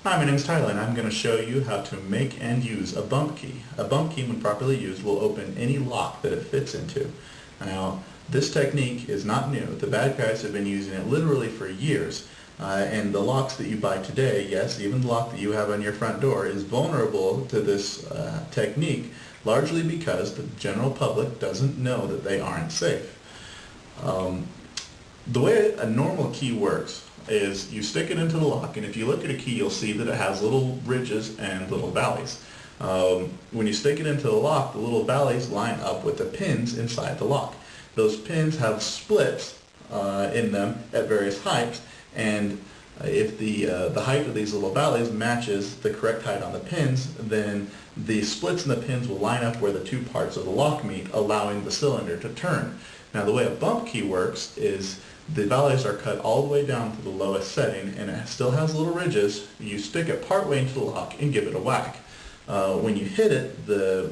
Hi, my name is Tyler and I'm going to show you how to make and use a bump key. A bump key, when properly used, will open any lock that it fits into. Now, this technique is not new. The bad guys have been using it literally for years. And the locks that you buy today, yes, even the lock that you have on your front door, is vulnerable to this technique, largely because the general public doesn't know that they aren't safe. The way a normal key works is you stick it into the lock, and if you look at a key, you'll see that it has little ridges and little valleys. When you stick it into the lock, the little valleys line up with the pins inside the lock. Those pins have splits in them at various heights, and if the height of these little valleys matches the correct height on the pins, then the splits in the pins will line up where the two parts of the lock meet, allowing the cylinder to turn. Now, the way a bump key works is the valleys are cut all the way down to the lowest setting, and it still has little ridges. You stick it part way into the lock and give it a whack. When you hit it,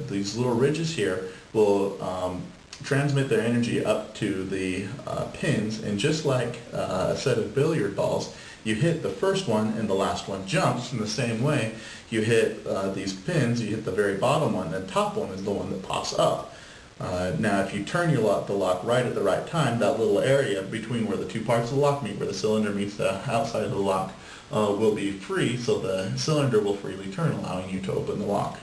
these little ridges here will transmit their energy up to the pins, and just like a set of billiard balls, you hit the first one and the last one jumps. In the same way, you hit these pins, you hit the very bottom one, the top one is the one that pops up. Now, if you turn the lock right at the right time, that little area between where the two parts of the lock meet, where the cylinder meets the outside of the lock, will be free, so the cylinder will freely turn, allowing you to open the lock.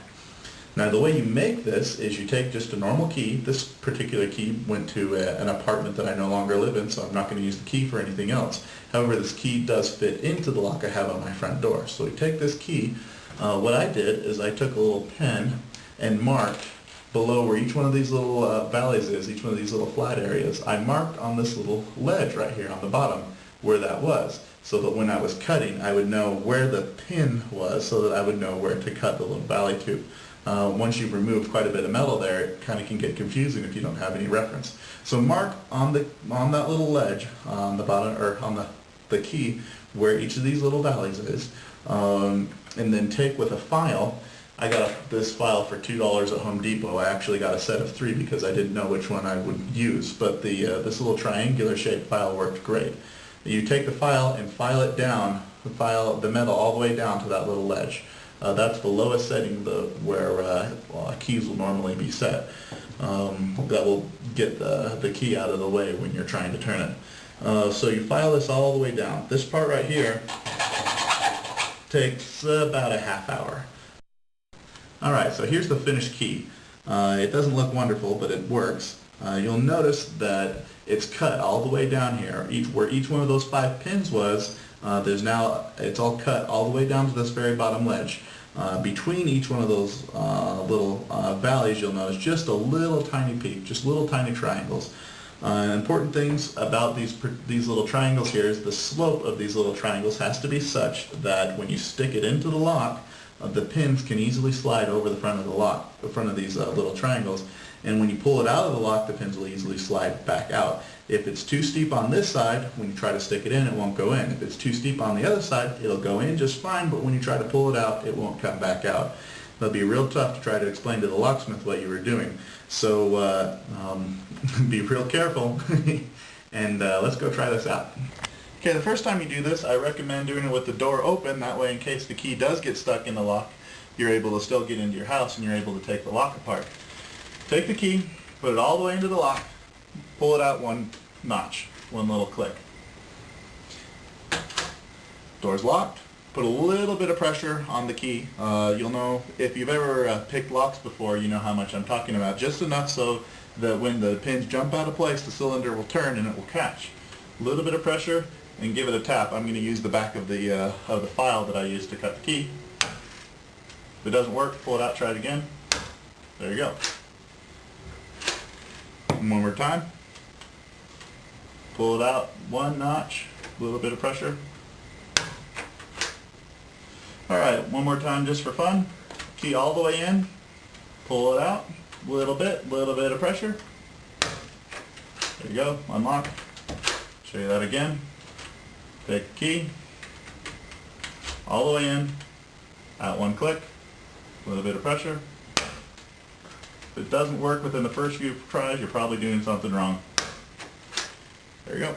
Now, the way you make this is you take just a normal key. This particular key went to an apartment that I no longer live in, so I'm not going to use the key for anything else. However, this key does fit into the lock I have on my front door. So we take this key. What I did is I took a little pen and marked below where each one of these little valleys is, each one of these little flat areas. I marked on this little ledge right here on the bottom where that was, so that when I was cutting, I would know where the pin was, so that I would know where to cut the little valley to. Once you've removed quite a bit of metal there, it kind of can get confusing if you don't have any reference. So mark on that little ledge on the bottom, or on the key, where each of these little valleys is, and then take with a file. I got this file for $2 at Home Depot. I actually got a set of 3 because I didn't know which one I would use, but this little triangular shaped file worked great. You take the file and file it down, the metal all the way down to that little ledge. That's the lowest setting where keys will normally be set. That will get the key out of the way when you're trying to turn it. So you file this all the way down. This part right here takes about a half hour. Alright, so here's the finished key. It doesn't look wonderful, but it works. You'll notice that it's cut all the way down here. Where each one of those 5 pins was, it's all cut all the way down to this very bottom ledge. Between each one of those little valleys, you'll notice just a little tiny peak, just little tiny triangles. Important things about these little triangles here is the slope of these little triangles has to be such that when you stick it into the lock, the pins can easily slide over the front of the lock, the front of these little triangles, and when you pull it out of the lock, the pins will easily slide back out. If it's too steep on this side, when you try to stick it in, it won't go in. If it's too steep on the other side, it'll go in just fine, but when you try to pull it out, it won't come back out. It'll be real tough to try to explain to the locksmith what you were doing. So be real careful, and let's go try this out. Okay, the first time you do this, I recommend doing it with the door open. That way, in case the key does get stuck in the lock, you're able to still get into your house and you're able to take the lock apart. Take the key, put it all the way into the lock, pull it out one notch, one little click. Door's locked. Put a little bit of pressure on the key. You'll know, if you've ever picked locks before, you know how much I'm talking about. Just enough so that when the pins jump out of place, the cylinder will turn and it will catch. A little bit of pressure, and give it a tap. I'm going to use the back of the file that I used to cut the key. If it doesn't work, pull it out, try it again. There you go. One more time. Pull it out one notch, a little bit of pressure. Alright, one more time just for fun. Key all the way in, pull it out, little bit of pressure. There you go, unlock. Show you that again. Take the key, all the way in, out one click, a little bit of pressure. If it doesn't work within the first few tries, you're probably doing something wrong. There you go.